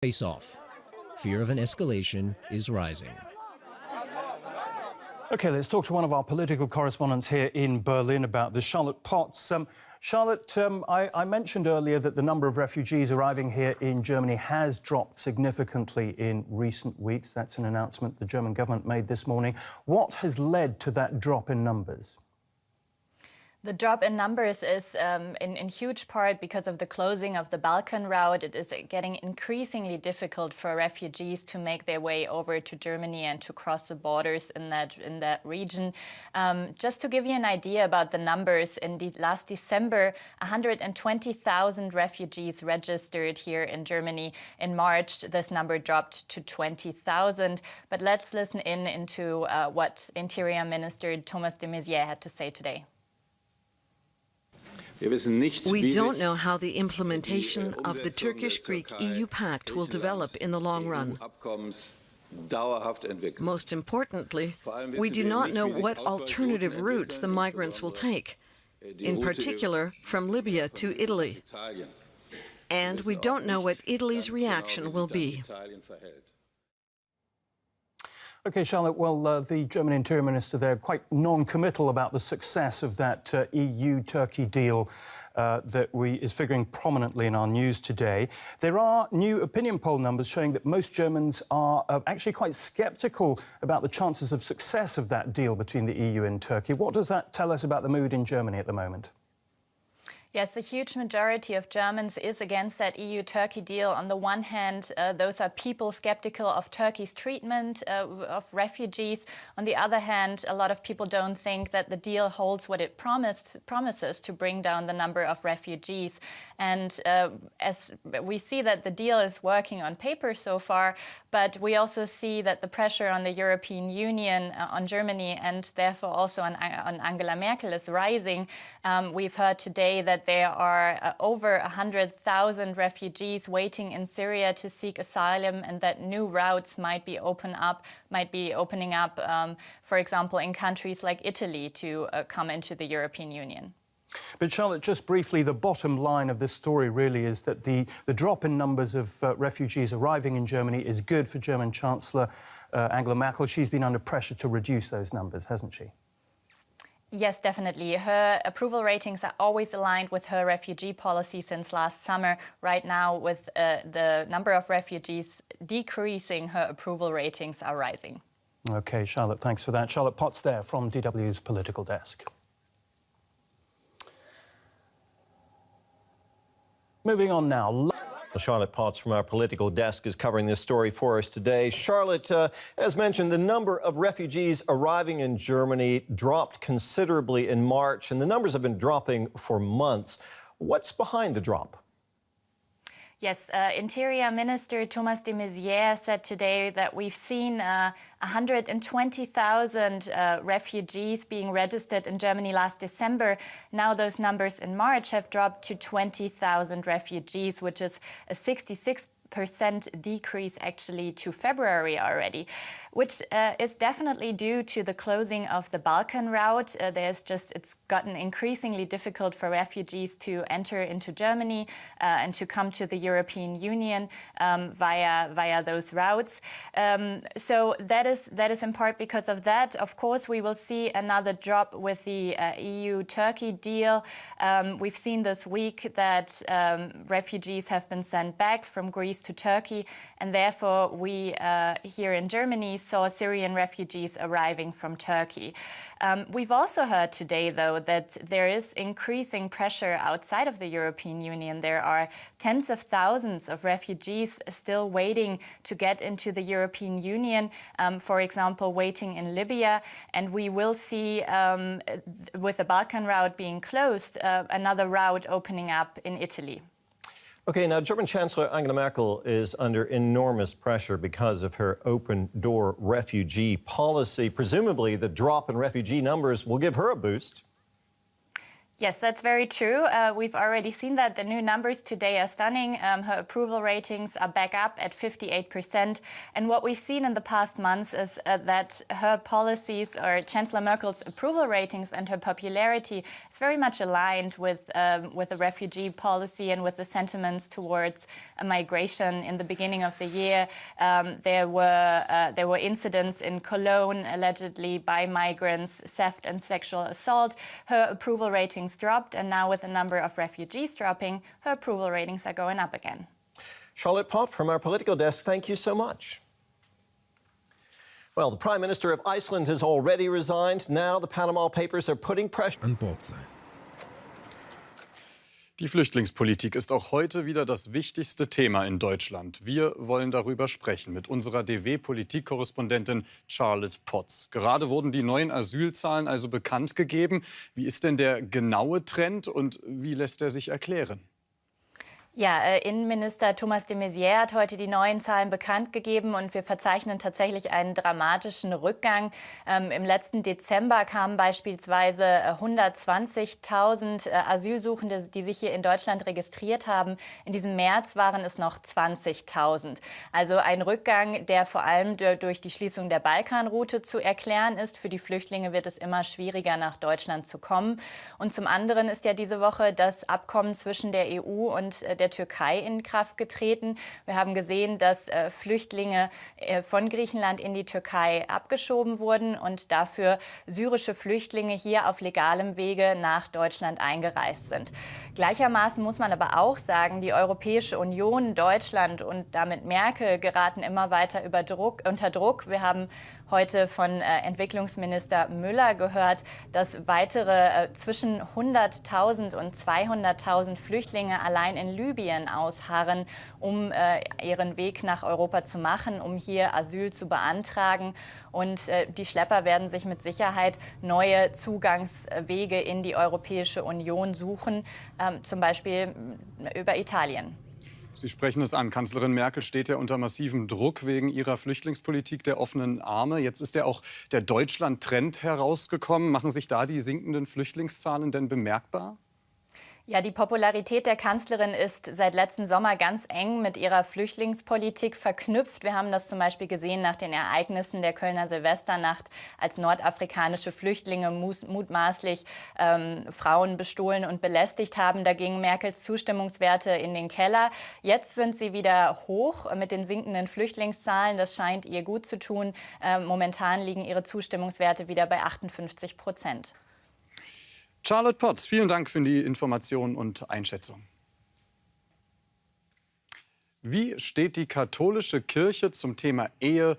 Face-off. Fear of an escalation is rising. OK, let's talk to one of our political correspondents here in Berlin about this, Charlotte Potts. Charlotte, I mentioned earlier that the number of refugees arriving here in Germany has dropped significantly in recent weeks. That's an announcement the German government made this morning. What has led to that drop in numbers? The drop in numbers is in huge part because of the closing of the Balkan route. It is getting increasingly difficult for refugees to make their way over to Germany and to cross the borders in that region. Just to give you an idea about the numbers, in last December, 120,000 refugees registered here in Germany. In March, this number dropped to 20,000. But let's listen into what Interior Minister Thomas de Maizière had to say today. We don't know how the implementation of the Turkish-Greek EU pact will develop in the long run. Most importantly, we do not know what alternative routes the migrants will take, in particular from Libya to Italy. And we don't know what Italy's reaction will be. OK, Charlotte, well, the German Interior Minister there quite non-committal about the success of that EU-Turkey deal that is figuring prominently in our news today. There are new opinion poll numbers showing that most Germans are actually quite sceptical about the chances of success of that deal between the EU and Turkey. What does that tell us about the mood in Germany at the moment? Yes, a huge majority of Germans is against that EU-Turkey deal. On the one hand, those are people skeptical of Turkey's treatment of refugees. On the other hand, a lot of people don't think that the deal holds what it promises to bring down the number of refugees. And as we see that the deal is working on paper so far, but we also see that the pressure on the European Union, on Germany, and therefore also on Angela Merkel is rising. We've heard today that there are over 100,000 refugees waiting in Syria to seek asylum, and that new routes might be opening up, for example, in countries like Italy to come into the European Union. But Charlotte, just briefly, the bottom line of this story really is that the drop in numbers of refugees arriving in Germany is good for German Chancellor Angela Merkel. She's been under pressure to reduce those numbers, hasn't she? Yes, definitely. Her approval ratings are always aligned with her refugee policy since last summer. Right now, with the number of refugees decreasing, her approval ratings are rising. OK, Charlotte, thanks for that. Charlotte Potts there from DW's Political Desk. Moving on now. Charlotte Potts from our Political Desk is covering this story for us today. Charlotte, as mentioned, the number of refugees arriving in Germany dropped considerably in March, and the numbers have been dropping for months. What's behind the drop? Yes, Interior Minister Thomas de Maizière said today that we've seen 120,000 refugees being registered in Germany last December. Now those numbers in March have dropped to 20,000 refugees, which is a 66% decrease actually to February already, which is definitely due to the closing of the Balkan route. It's gotten increasingly difficult for refugees to enter into Germany and to come to the European Union via those routes. So that is in part because of that. Of course, we will see another drop with the EU-Turkey deal. We've seen this week that refugees have been sent back from Greece to Turkey, and therefore we here in Germany saw Syrian refugees arriving from Turkey. We've also heard today, though, that there is increasing pressure outside of the European Union. There are tens of thousands of refugees still waiting to get into the European Union, for example, waiting in Libya. And we will see, with the Balkan route being closed, another route opening up in Italy. OK, now German Chancellor Angela Merkel is under enormous pressure because of her open-door refugee policy. Presumably, the drop in refugee numbers will give her a boost. Yes, that's very true. We've already seen that. The new numbers today are stunning. Her approval ratings are back up at 58%. And what we've seen in the past months is that her policies, or Chancellor Merkel's approval ratings and her popularity, is very much aligned with the refugee policy and with the sentiments towards migration. In the beginning of the year, there were incidents in Cologne allegedly by migrants, theft and sexual assault. Her approval ratings dropped, and now with the number of refugees dropping, her approval ratings are going up again. Charlotte Pott from our political desk, thank you so much. Well, the Prime Minister of Iceland has already resigned. Now the Panama Papers are putting pressure An Bord sein. Die Flüchtlingspolitik ist auch heute wieder das wichtigste Thema in Deutschland. Wir wollen darüber sprechen mit unserer DW-Politikkorrespondentin Charlotte Potts. Gerade wurden die neuen Asylzahlen also bekannt gegeben. Wie ist denn der genaue Trend und wie lässt er sich erklären? Ja, Innenminister Thomas de Maizière hat heute die neuen Zahlen bekannt gegeben und wir verzeichnen tatsächlich einen dramatischen Rückgang. Im letzten Dezember kamen beispielsweise 120.000 Asylsuchende, die sich hier in Deutschland registriert haben. In diesem März waren es noch 20.000. Also ein Rückgang, der vor allem durch die Schließung der Balkanroute zu erklären ist. Für die Flüchtlinge wird es immer schwieriger, nach Deutschland zu kommen. Und zum anderen ist ja diese Woche das Abkommen zwischen der EU und der Türkei in Kraft getreten. Wir haben gesehen, dass Flüchtlinge von Griechenland in die Türkei abgeschoben wurden und dafür syrische Flüchtlinge hier auf legalem Wege nach Deutschland eingereist sind. Gleichermaßen muss man aber auch sagen, die Europäische Union, Deutschland und damit Merkel geraten immer weiter unter Druck. Wir haben heute von Entwicklungsminister Müller gehört, dass weitere zwischen 100.000 und 200.000 Flüchtlinge allein in Libyen ausharren, um ihren Weg nach Europa zu machen, um hier Asyl zu beantragen. Und die Schlepper werden sich mit Sicherheit neue Zugangswege in die Europäische Union suchen, zum Beispiel über Italien. Sie sprechen es an. Kanzlerin Merkel steht ja unter massivem Druck wegen ihrer Flüchtlingspolitik der offenen Arme. Jetzt ist ja auch der Deutschland-Trend herausgekommen. Machen sich da die sinkenden Flüchtlingszahlen denn bemerkbar? Ja, die Popularität der Kanzlerin ist seit letzten Sommer ganz eng mit ihrer Flüchtlingspolitik verknüpft. Wir haben das zum Beispiel gesehen nach den Ereignissen der Kölner Silvesternacht, als nordafrikanische Flüchtlinge mutmaßlich Frauen bestohlen und belästigt haben. Da gingen Merkels Zustimmungswerte in den Keller. Jetzt sind sie wieder hoch mit den sinkenden Flüchtlingszahlen. Das scheint ihr gut zu tun. Momentan liegen ihre Zustimmungswerte wieder bei 58%. Charlotte Potts, vielen Dank für die Information und Einschätzung. Wie steht die katholische Kirche zum Thema Ehe